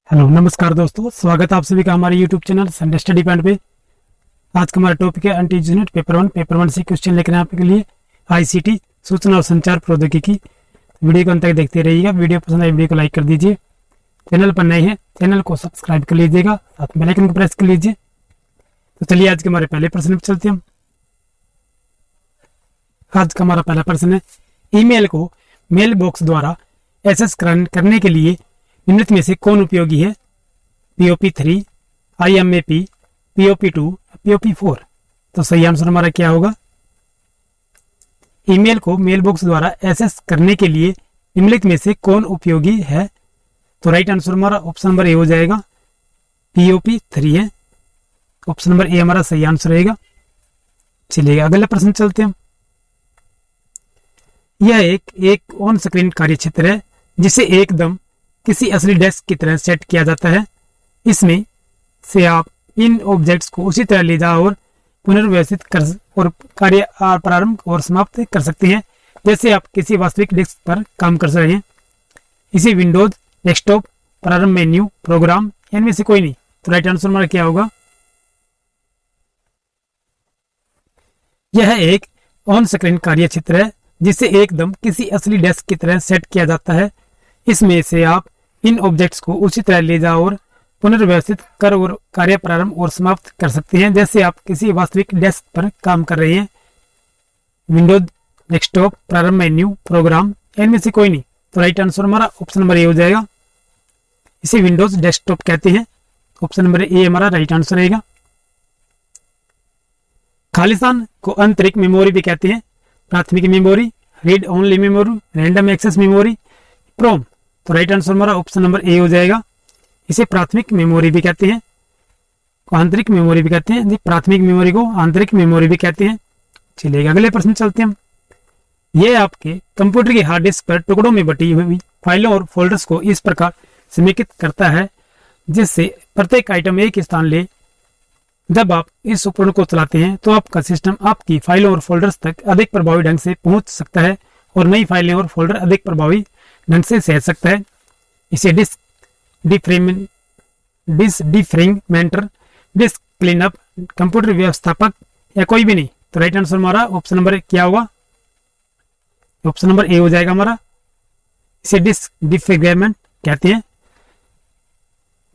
Hello नमस्कार दोस्तों, स्वागत है आप सभी का हमारे YouTube channel Sunday study point पे। आज का हमारा टॉपिक है एंटी यूनिट पेपर वन से क्वेश्चन लेकर आपके लिए आईसीटी सूचना और संचार प्रौद्योगिकी। वीडियो को अंत तक देखते रहिएगा। वीडियो पसंद आए वीडियो को लाइक कर दीजिए। चैनल पर नए हैं चैनल को सब्सक्राइब कर लीजिएगा, साथ में बेल आइकन को प्रेस कर लीजिए। तो चलिए आज के हमारे पहले प्रश्न पर चलते हैं हम। आज का हमारा पहला प्रश्न है, ईमेल को मेल बॉक्स द्वारा एक्सेस करने के लिए निम्नलिखित में से कौन उपयोगी है? POP3, IMAP, POP2, POP4। तो सही आंसर हमारा क्या होगा? ईमेल को मेल बॉक्स द्वारा एक्सेस करने के लिए निम्नलिखित में से कौन उपयोगी है? तो राइट आंसर हमारा ऑप्शन नंबर ए हो जाएगा, POP3 है। ऑप्शन नंबर ए हमारा सही आंसर रहेगा। चलिए अगला प्रश्न चलते हैं। यह एक ऑन स्क्रीन कार्य क्षेत्र है जिसे एकदम किसी असली डेस्क की तरह सेट किया जाता है। इसमें से आप इन ऑब्जेक्ट्स को उसी तरह ले जाओ और पुनर्व्यवस्थित कर और कार्य प्रारंभ और समाप्त कर सकते हैं जैसे आप किसी वास्तविक डेस्क पर काम कर रहे हैं। इसी विंडोज, डेस्कटॉप, प्रारंभ मेन्यू, प्रोग्राम, इनमें से कोई नहीं। तो राइट आंसर हमारा क्या होगा? यह एक ऑन स्क्रीन कार्य क्षेत्र है जिसे एकदम किसी असली डेस्क की तरह सेट किया जाता है। इसमें से आप इन ऑब्जेक्ट्स को उसी तरह ले जाओ और पुनर्व्यवस्थित कर और कार्य प्रारंभ और समाप्त कर सकते हैं जैसे आप किसी वास्तविक डेस्क पर काम कर रहे हैं। विंडोज, डेस्कटॉप, प्रारंभ मेन्यू, प्रोग्राम, इनमें से कोई नहीं। तो राइट आंसर हमारा ऑप्शन नंबर ए हो जाएगा। इसे विंडोज डेस्कटॉप कहते हैं। ऑप्शन नंबर ए हमारा राइट आंसर रहेगा। खालिस्तान को आंतरिक मेमोरी भी कहते हैं। प्राथमिक memory, read only memory, random access memory, PROM. तो राइट आंसर हमारा ऑप्शन नंबर ए हो जाएगा। इसे प्राथमिक मेमोरी भी कहते हैं, आंतरिक मेमोरी भी कहते हैं। प्राथमिक मेमोरी को आंतरिक मेमोरी भी कहते हैं। चलिए अगले प्रश्न चलते हैं। यह आपके कंप्यूटर के हार्ड डिस्क पर टुकड़ों में बटी हुई फाइलों और फोल्डर्स को इस प्रकार समेकित करता है जिससे प्रत्येक आइटम एक स्थान ले। जब आप इस उपकरण को चलाते हैं तो आपका सिस्टम आपकी फाइलों और फोल्डर्स तक अधिक प्रभावी ढंग से पहुंच सकता है और नई फाइलें और फोल्डर अधिक प्रभावी ढंग से सहेज सकता है। इसे disc defragmenter, disc cleanup, computer व्यवस्थापक या कोई भी नहीं। तो राइट आंसर हमारा ऑप्शन नंबर क्या होगा? ऑप्शन नंबर ए हो जाएगा हमारा। इसे डिस्क डिफ्रेगमेंट कहते हैं।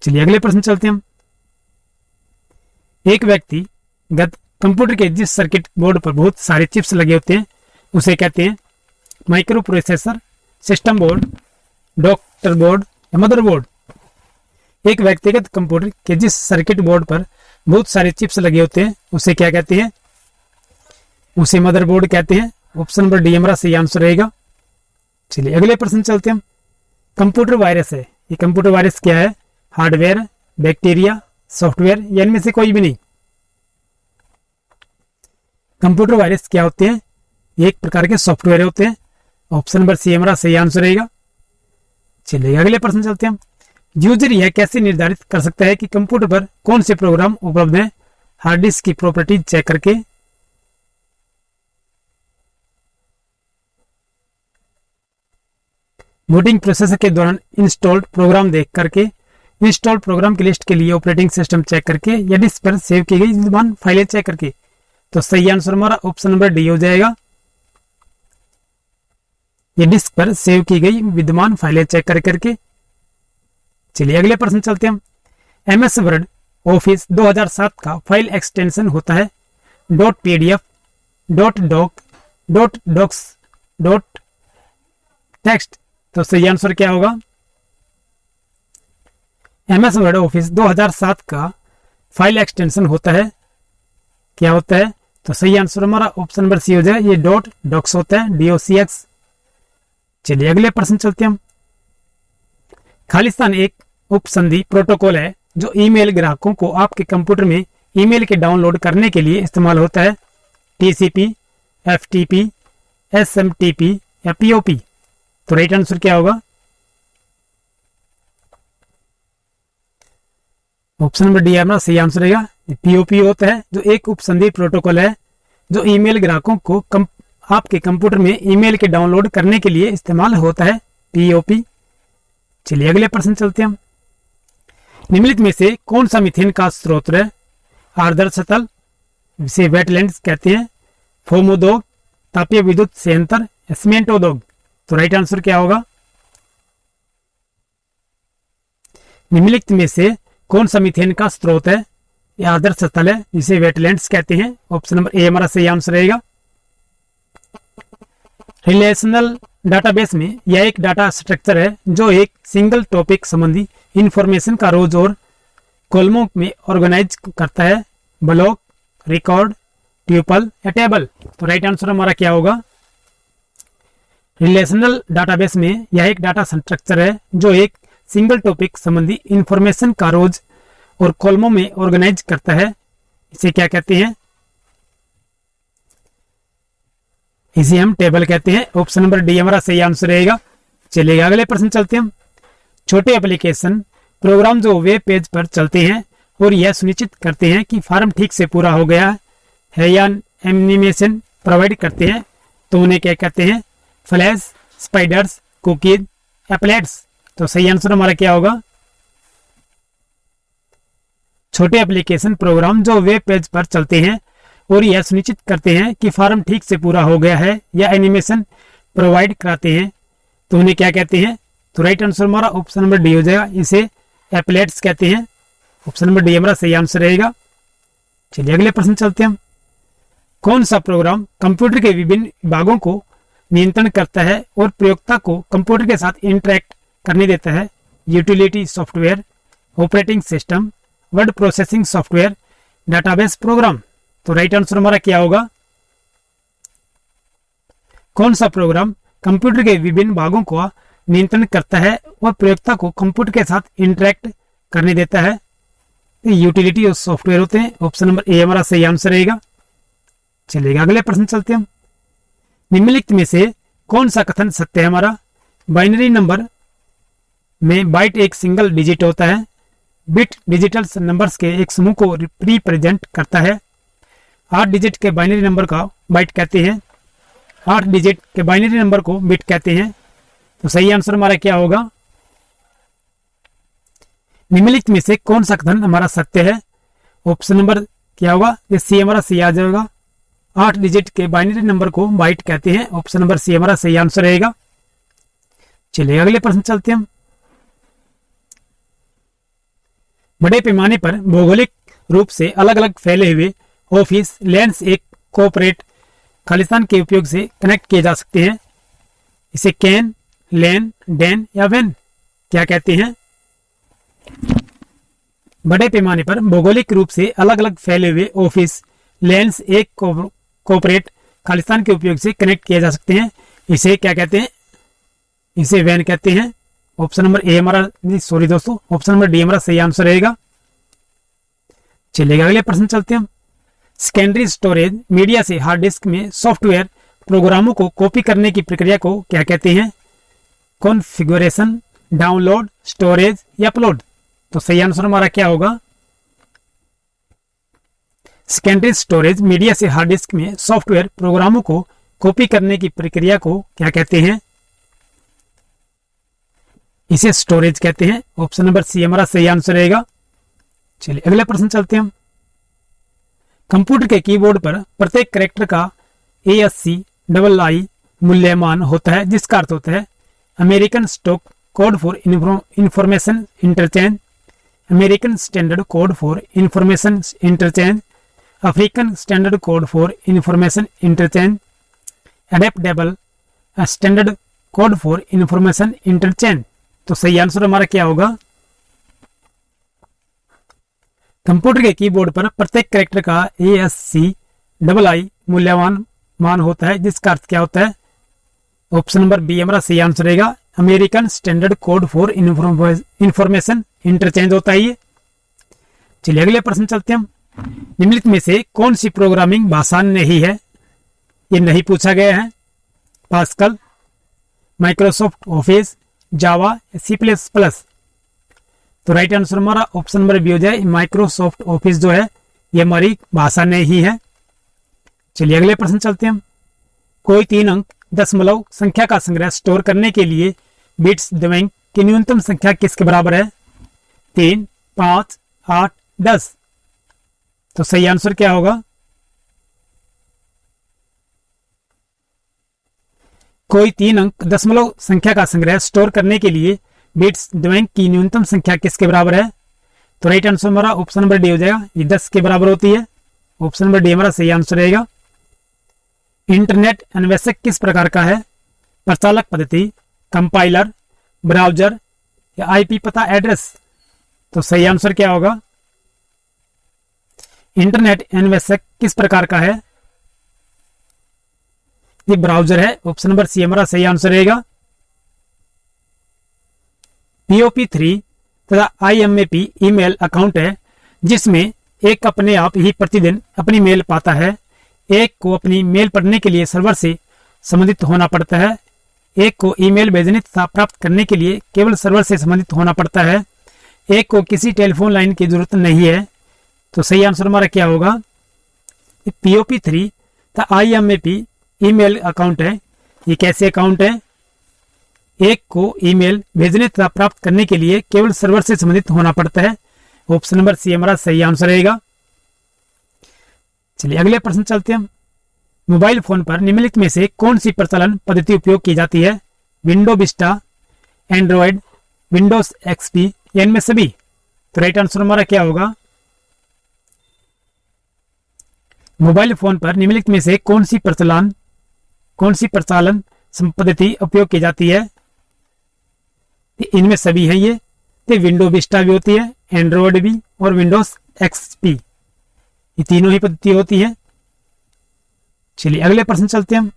चलिए अगले प्रश्न चलते हैं हम। एक व्यक्तिगत कंप्यूटर के जिस सर्किट बोर्ड पर बहुत सारे चिप्स लगे होते हैं उसे कहते हैं micro processor, system board, doctor board या मदरबोर्ड। एक व्यक्तिगत कंप्यूटर के जिस सर्किट बोर्ड पर बहुत सारे चिप्स लगे होते हैं उसे क्या कहते हैं? उसे मदरबोर्ड कहते हैं। ऑप्शन नंबर डी हमारा सही आंसर रहेगा। चलिए अगले प्रश्न चलते हैं हम। कंप्यूटर वायरस है। ये कंप्यूटर वायरस क्या है? हार्डवेयर, बैक्टीरिया, सॉफ्टवेयर या इनमें से कोई भी नहीं। कंप्यूटर वायरस क्या होते हैं? एक प्रकार के सॉफ्टवेयर होते हैं। ऑप्शन नंबर सी हमारा सही आंसर रहेगा। चलिए अगले प्रश्न चलते हैं हम। यूजर यह कैसे निर्धारित कर सकता है कि कंप्यूटर पर कौन से प्रोग्राम उपलब्ध हैं? हार्ड डिस्क की प्रॉपर्टीज चेक करके, बूटिंग प्रोसेस के दौरान इंस्टॉल्ड प्रोग्राम देख करके, इंस्टॉल्ड प्रोग्राम की लिस्ट के लिए ऑपरेटिंग सिस्टम चेक करके या डिस्क पर सेव की गई विद्यमान फाइलें चेक करके। तो सही आंसर हमारा ऑप्शन नंबर डी हो जाएगा। ये डिस्क पर सेव की गई विद्यमान फाइलें चेक करके। चलिए अगले प्रश्न चलते हैं हम। MS वर्ड ऑफिस 2007 का फाइल एक्सटेंशन होता है .pdf, .doc, .docs, .text। तो सही आंसर क्या होगा? MS वर्ड ऑफिस 2007 का फाइल एक्सटेंशन होता है, क्या होता है? तो सही आंसर हमारा ऑप्शन नंबर सी हो जाए। ये .docs होता है, DOCX। चलिए अगले प्रश्न चलते हैं हम। खालिस्तान एक उपसंधि प्रोटोकॉल है जो ईमेल ग्राहकों को आपके कंप्यूटर में ईमेल के डाउनलोड करने के लिए इस्तेमाल होता है। TCP, FTP, SMTP या POP। तो राइट आंसर क्या होगा? ऑप्शन नंबर डी हमारा सही आंसर रहेगा। POP होता है जो एक उपसंधि प्रोटोकॉल है जो ईमेल ग्राहकों को आपके कंप्यूटर में ईमेल के डाउनलोड करने के लिए इस्तेमाल होता है। POP। चलिए अगले प्रश्न चलते हैं हम। निम्नलिखित में से कौन सा मीथेन का स्रोत है? आर्द्र सतल, इसे वेटलैंड्स कहते हैं, फोम उद्योग, तापीय विद्युत संयंत्र, सीमेंट उद्योग। तो राइट आंसर क्या होगा? निम्नलिखित में से कौन सा मीथेन का स्रोत है? यह आर्द्र सतल है, जिसे वेटलैंड्स कहते हैं। ऑप्शन नंबर ए हमारा सही आंसर रहेगा। रिलेशनल डाटाबेस में यह एक डाटा स्ट्रक्चर है जो एक सिंगल टॉपिक संबंधी इंफॉर्मेशन का रोज और कॉलमों में ऑर्गेनाइज करता है। ब्लॉक, रिकॉर्ड, ट्यूपल या टेबल। तो राइट आंसर हमारा क्या होगा? रिलेशनल डाटाबेस में यह एक डाटा स्ट्रक्चर है जो एक सिंगल टॉपिक संबंधी इंफॉर्मेशन का रोज और कॉलमों में ऑर्गेनाइज करता है। इसे क्या कहते हैं? इसे हम टेबल कहते हैं। ऑप्शन नंबर डी हमारा सही आंसर रहेगा। चलिए अगले प्रश्न चलते हैं हम। छोटे एप्लीकेशन प्रोग्राम जो वेब पेज पर चलते हैं और यह सुनिश्चित करते हैं कि फॉर्म ठीक से पूरा हो गया है या एनिमेशन प्रोवाइड करते हैं, तो उन्हें क्या कहते हैं? Flash, spiders, cookies, एप्लेट्स। तो सही आंसर हमारा क्या होगा? छोटे एप्लीकेशन प्रोग्राम जो वेब पेज पर चलते हैं और यह सुनिश्चित करते हैं कि फॉर्म ठीक से पूरा हो गया है या एनिमेशन प्रोवाइड कराते हैं, तो उन्हें क्या कहते हैं? तो राइट आंसर हमारा ऑप्शन नंबर डी हो जाएगा। इसे एप्लेट्स कहते हैं। ऑप्शन नंबर डी हमारा सही आंसर रहेगा। चलिए अगले प्रश्न चलते हैं हम। कौन सा प्रोग्राम कंप्यूटर के विभिन्न विभागों को नियंत्रण करता है और प्रयोक्ता को कंप्यूटर के साथ इंटरेक्ट करने देता है? Utility software, operating system, word processing software, database program. तो राइट आंसर हमारा क्या होगा? कौन सा प्रोग्राम कंप्यूटर के विभिन्न भागों को नियंत्रण करता है और प्रयोक्ता को कंप्यूटर के साथ इंटरेक्ट करने देता है? यूटिलिटी और सॉफ्टवेयर होते हैं। ऑप्शन नंबर ए हमारा सही आंसर रहेगा। चलिएगा अगले प्रश्न चलते हैं हम। निम्नलिखित में से कौन सा कथन सत्य है हमारा? बाइनरी नंबर में बाइट एक सिंगल डिजिट होता है। बिट डिजिटल नंबर्स के एक समूह को रिप्रेजेंट करता है। 8 डिजिट के बाइनरी नंबर का बाइट कहते हैं। 8 डिजिट के बाइनरी नंबर को बिट कहते हैं। तो सही आंसर हमारा क्या होगा? निम्नलिखित में से कौन सा कथन हमारा सत्य है? ऑप्शन नंबर क्या होगा? ये सी हमारा सही आ जाएगा। 8 डिजिट के बाइनरी नंबर को बाइट कहते हैं। ऑप्शन नंबर सी हमारा सही आंसर रहेगा। चलिए अगले प्रश्न चलते हैं हम। बड़े पैमाने पर भौगोलिक रूप से अलग अलग फैले हुए ऑफिस लैंड्स एक कोऑपरेट खालिस्तान के उपयोग से कनेक्ट किए जा सकते हैं। इसे कैन, लैन, डैन या वैन क्या कहते हैं? बड़े पैमाने पर भौगोलिक रूप से अलग अलग फैले हुए ऑफिस लैंड्स एक कोऑपरेट खालिस्तान के उपयोग से कनेक्ट किए जा सकते हैं। इसे क्या कहते हैं? इसे वैन कहते हैं। ऑप्शन नंबर ए हमारा सॉरी दोस्तों, ऑप्शन नंबर डी हमारा सही आंसर रहेगा। चलिएगा अगले प्रश्न चलते हैं हम। सेकेंडरी स्टोरेज मीडिया से हार्ड डिस्क में सॉफ्टवेयर प्रोग्रामों को कॉपी करने की प्रक्रिया को क्या कहते हैं? कॉन्फ़िगरेशन, डाउनलोड, स्टोरेज या अपलोड। तो सही आंसर हमारा क्या होगा? सेकेंडरी स्टोरेज मीडिया से हार्ड डिस्क में सॉफ्टवेयर प्रोग्रामों को कॉपी करने की प्रक्रिया को क्या कहते हैं? इसे स्टोरेज कहते हैं। ऑप्शन नंबर सी हमारा सही आंसर रहेगा। चलिए अगले प्रश्न चलते हैं हम। कंप्यूटर के कीबोर्ड पर प्रत्येक कैरेक्टर का ASCII मूल्यमान होता है, जिसका अर्थ होता है American stock code for information interchange, American standard code for information interchange, African standard code for information interchange, adaptable standard code for information interchange. तो सही आंसर हमारा क्या होगा? कंप्यूटर के कीबोर्ड पर प्रत्येक कैरेक्टर का ASCII मूल्यमान होता है, जिसका अर्थ क्या होता है? ऑप्शन नंबर बी हमारा सही आंसर रहेगा। American standard code for information interchange होता है ये। चलिए अगले प्रश्न चलते हैं हम। निम्नलिखित में से कौन सी प्रोग्रामिंग भाषा नहीं है? ये नहीं पूछा गया है। पास्कल, माइक्रोसॉफ्ट ऑफिस, जावा, C++। तो राइट आंसर हमारा ऑप्शन नंबर बी हो जाए। माइक्रोसॉफ्ट ऑफिस जो है ये हमारी भाषा नहीं है। चलिए अगले प्रश्न चलते हैं हम। कोई 3 अंक दशमलव संख्या का संग्रह स्टोर करने के लिए बिट्स दबाएं कि न्यूनतम संख्या किसके बराबर है? 3, 5, 8, 10। तो सही आंसर क्या होगा? कोई 3 अंक दशमलव संख्या का संग्रह स्टोर करने के लिए बिट्स बैंक की न्यूनतम संख्या किसके बराबर है? तो राइट आंसर हमारा ऑप्शन नंबर डी हो जाएगा, ये 10 के बराबर होती है। ऑप्शन नंबर डी हमारा सही आंसर रहेगा। इंटरनेट अन्वेषक किस प्रकार का है? प्रचालक पद्धति, कंपाइलर, ब्राउजर या आईपी पता एड्रेस? तो सही आंसर क्या होगा? इंटरनेट अन्वेषक किस प्रकार का है? ये ब्राउजर है। ऑप्शन नंबर सी हमारा सही आंसर रहेगा। POP3 तथा IMAP ईमेल अकाउंट है जिसमें एक अपने आप ही प्रतिदिन अपनी मेल पाता है, एक को अपनी मेल पढ़ने के लिए सर्वर से संबंधित होना पड़ता है, एक को ईमेल भेजने तथा प्राप्त करने के लिए केवल सर्वर से संबंधित होना पड़ता है, एक को किसी टेलीफोन लाइन की जरूरत नहीं है। तो सही आंसर हमारा क्या होगा? POP3 तथा IMAP ईमेल अकाउंट है। ये कैसे अकाउंट है? एक को ईमेल भेजने तथा प्राप्त करने के लिए केवल सर्वर से संबंधित होना पड़ता है। ऑप्शन नंबर सी हमारा सही आंसर रहेगा। चलिए अगले प्रश्न चलते हैं हम। मोबाइल फोन पर निम्नलिखित में से कौन सी प्रचालन पद्धति उपयोग की जाती है? Window Vista, Android, Windows XP या इनमें सभी? तो राइट आंसर हमारा क्या होगा? मोबाइल फोन पर निम्नलिखित में से कौन सी प्रचालन पद्धति उपयोग की जाती है? इनमें सभी है ये। तो विंडो विस्टा भी होती है, एंड्रॉयड भी और विंडोज XP, ये तीनों ही पद्धति होती है। चलिए अगले प्रश्न चलते हैं हम।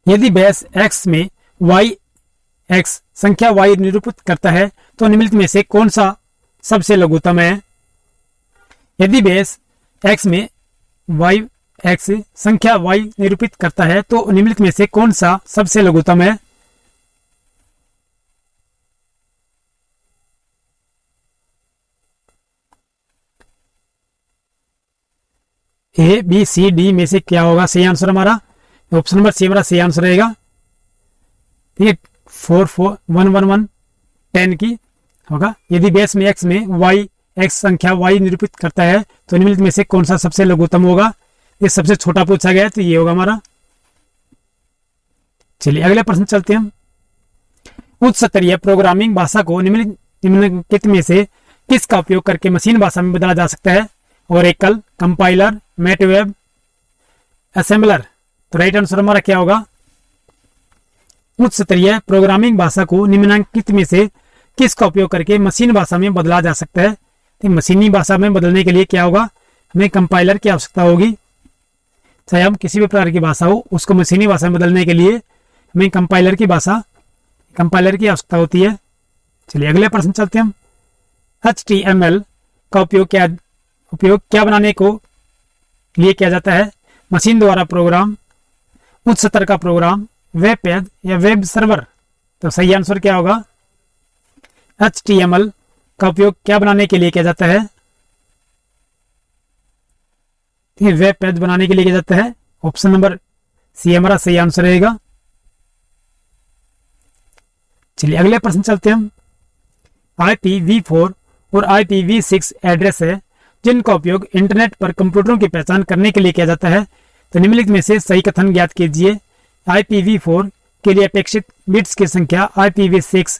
यदि बेस x में x संख्या y निरूपित करता है तो निम्नलिखित में से कौन सा सबसे लघुत्तम है? यदि बेस x में x संख्या y निरूपित करता है तो निम्नलिखित में से कौन सा सबसे लघुत्तम है? A, B, C, D में से क्या होगा सही आंसर हमारा? ऑप्शन नंबर सी हमारा सही आंसर रहेगा। ठीक है, 4, 4, 1, 1, 1, 10 की होगा। यदि बेस में x में x संख्या y निरूपित करता है तो निम्नलिखित में से कौन सा सबसे लघुत्तम होगा? ये सबसे छोटा पूछा गया है तो ये होगा हमारा। चलिए अगले प्रश्न चलते हैं हम। उच्च स्तरीय प्रोग्रामिंग भाषा को निम्नलिखित में से किसका उपयोग करके मशीन भाषा में बदला जा सकता है? ओरेकल, कंपाइलर, मैटवेब, असेंबलर? तो राइट आंसर हमारा क्या होगा? उच्च स्तरीय प्रोग्रामिंग भाषा को निम्नलिखित में से किसका उपयोग करके मशीन भाषा में बदला जा सकता है? तो मशीनी भाषा में बदलने के लिए क्या होगा? हमें कंपाइलर की आवश्यकता होगी। चाहे हम किसी भी प्रकार की भाषा हो उसको मशीनी भाषा में बदलने के लिए हमें कंपाइलर की आवश्यकता होती है। चलिए अगले प्रश्न चलते हैं हम। HTML का उपयोग क्या बनाने को लिए किया जाता है? मशीन द्वारा प्रोग्राम, उच्च स्तर का प्रोग्राम, वेब पेज या वेब सर्वर? तो सही आंसर क्या होगा? HTML का उपयोग क्या बनाने के लिए किया जाता है? वेब पेज बनाने के लिए किया जाता है। ऑप्शन नंबर सी हमारा सही आंसर रहेगा। चलिए अगले प्रश्न चलते हैं हम। IPv4 और IPv6 एड्रेस है जिनका उपयोग इंटरनेट पर कंप्यूटरों की पहचान करने के लिए किया जाता है। तो निम्नलिखित में से सही कथन ज्ञात कीजिए। IPv4 के लिए अपेक्षित बिट्स की संख्या IPv6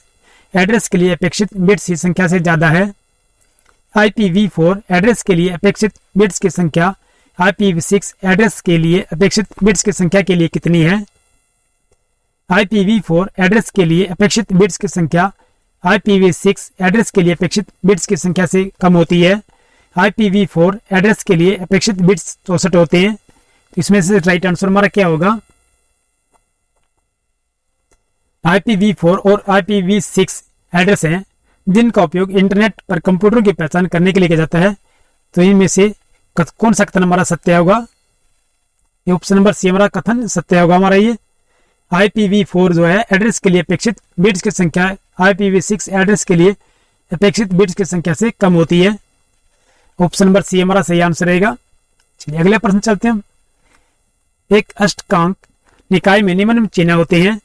एड्रेस के लिए अपेक्षित बिट्स की संख्या से ज्यादा है। IPv4 एड्रेस के लिए अपेक्षित बिट्स की संख्या IPv6 एड्रेस के लिए अपेक्षित बिट्स की संख्या के लिए कितनी है? IPv4 एड्रेस के लिए अपेक्षित बिट्स की संख्या IPv6 एड्रेस के लिए अपेक्षित बिट्स की संख्या से कम होती है। IPv4 एड्रेस के लिए अपेक्षित बिट्स 64 होते हैं। तो इसमें से राइट आंसर हमारा क्या होगा? IPv4 और IPv6 एड्रेस हैं जिनका उपयोग इंटरनेट पर कंप्यूटरों की पहचान करने के लिए किया जाता है। तो इनमें से कौन सा कथन हमारा सत्य होगा? ये ऑप्शन नंबर सी हमारा कथन सत्य होगा हमारा। ये IPv4 जो है एड्रेस के लिए अपेक्षित बिट्स की संख्या IPv6 एड्रेस के लिए अपेक्षित बिट्स की संख्या से कम होती है। ऑप्शन नंबर सी हमारा सही आंसर रहेगा। चलिए अगले प्रश्न चलते हैं हम। एक अष्टकांक निकाय में निम्न चिन्ह होते हैं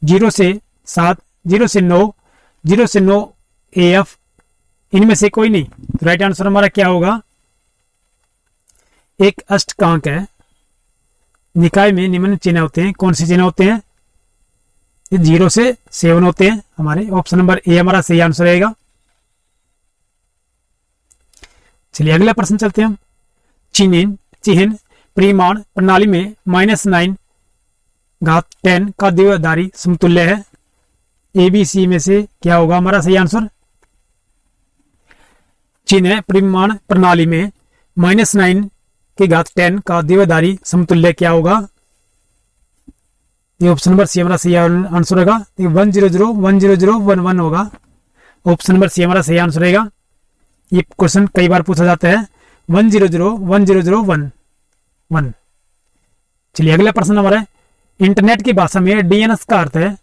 0 से 7, 0 से 9, 0 से 9 AF, इनमें से कोई नहीं। तो राइट आंसर हमारा क्या होगा? एक अष्टकांक है, निकाय में निम्न चिन्ह होते हैं। कौन से चिन्ह होते हैं? ये 0 से 7 होते हैं। हमारे ऑप्शन नंबर ए हमारा सही आंसर रहेगा। चलिए अगला प्रश्न चलते हैं हम। चिन्ह परिमाण प्रणाली में -9 घात 10 का द्विआधारी समतुल्य है। ABC में से क्या होगा हमारा सही आंसर? चिन्ह परिमाण प्रणाली में -9 की घात 10 का द्विआधारी समतुल्य क्या होगा? ये ऑप्शन नंबर सी हमारा सही आंसर होगा। 100 100 11 होगा। ऑप्शन नंबर सी हमारा सही आंसर रहेगा। ये क्वेश्चन कई बार पूछा जाता है। 100 100 11। चलिए अगला प्रश्न हमारा है। इंटरनेट की भाषा में DNS का अर्थ है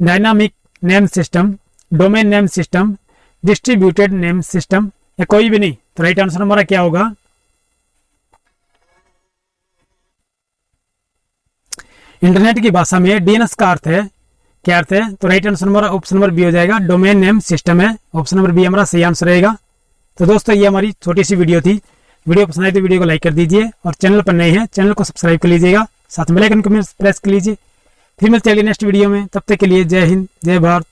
dynamic name system, domain name system, distributed name system, या कोई भी नहीं। तो राइट आंसर हमारा क्या होगा? इंटरनेट की भाषा में DNS का अर्थ है, क्या अर्थ है? तो राइट आंसर हमारा ऑप्शन नंबर बी हो जाएगा, डोमेन नेम सिस्टम है। ऑप्शन नंबर बी हमारा सही आंसर रहेगा। तो दोस्तों ये हमारी छोटी सी वीडियो थी। वीडियो पसंद आई तो वीडियो को लाइक कर दीजिए और चैनल पर नए हैं चैनल को सब्सक्राइब कर लीजिएगा, साथ में बेल आइकन को प्रेस कर लीजिए। फिर मिलते हैं अगली नेक्स्ट वीडियो में। तब तक के लिए जय हिंद, जय भारत,